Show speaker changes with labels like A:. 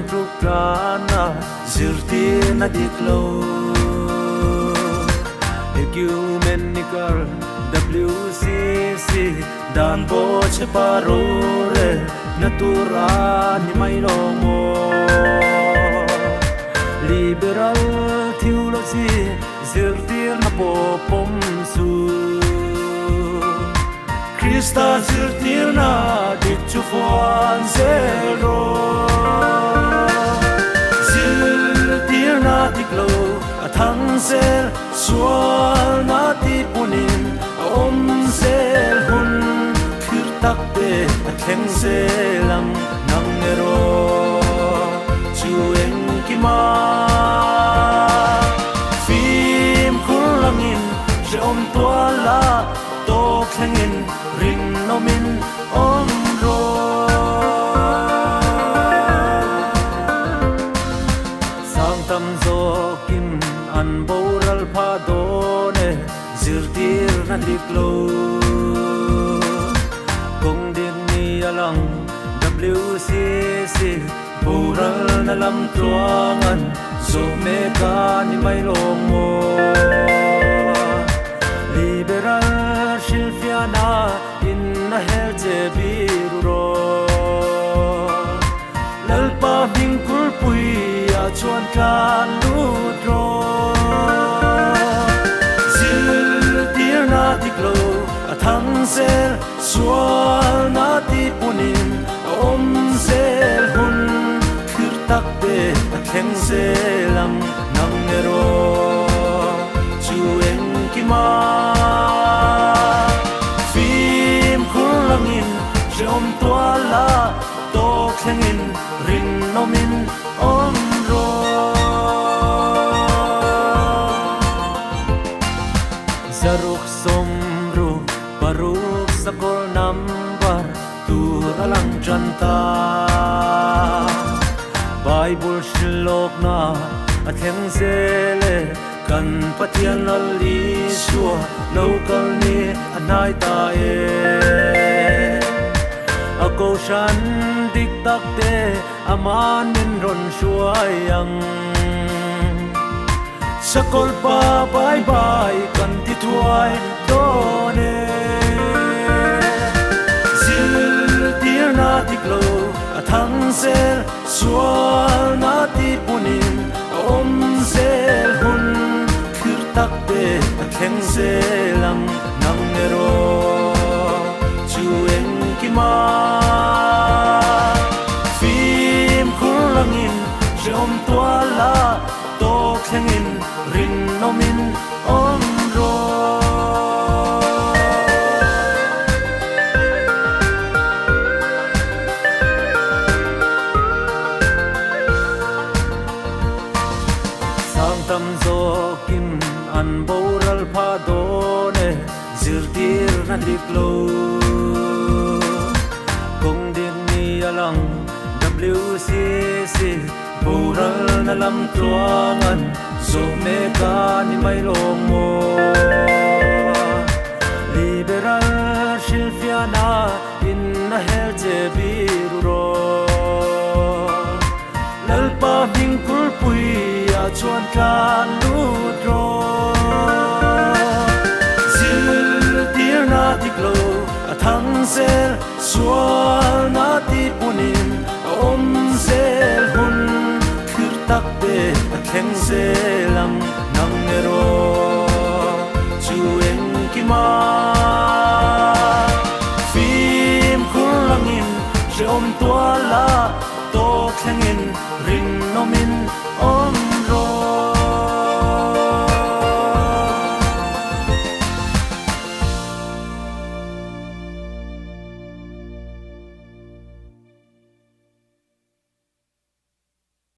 A: truk rana zirtir na diklo ecumenical WCC dan boche parore natura ni mai lomo liberal theology zirtir na popom su Krista zirtir na dichu fuan zero zirtir na diklo athang zel sual na ti punin om zel hun khir tak te atheng zelang nang ero chu eng ki ma phim khulangin je om tua la to khengin rin nomin om ro sang tam zo kim an boral pha done zirtir na diklo kong din ni alang WCC boral na lam tuangan zo me ka ni mai lomo liberal shilfiana in na hel je biruro lalpa bingkul pui a chuan kan ludro zirtir na diklo athang zel sual na ti punin om zel hun khir tak te atheng zelang nang ero chu eng ki ma phim khulangin jom tua la to khengin rin nomin om ro zaruk somru paruk sakol number tur alang janta Bible shilok na atheng zele kan pathian ali shua local ni anai ta e ako shan dik tak te aman min ron shuayang sakol pa bye bye kan ti tuai done zirtir na diklo athang zel sual na ti punin om zel hun khir tak te atheng zelang nang ero chu eng ki ma phim khulangin jom tua la to khengin rin nomin om ro sang tam zo kim an boral pha done zirtir na diklo kong din ni alang WCC boral na lam tuangan zo me ka ni mai lomo liberal shilfiana in na hel je biruro lalpa bingkul pui a chuan kan ludro zirtir na diklo athang zel sual na ti punin om zel hun khir tak te atheng zelang nang ero chu eng ki ma phim khulangin jom tua la to khengin rin nomin om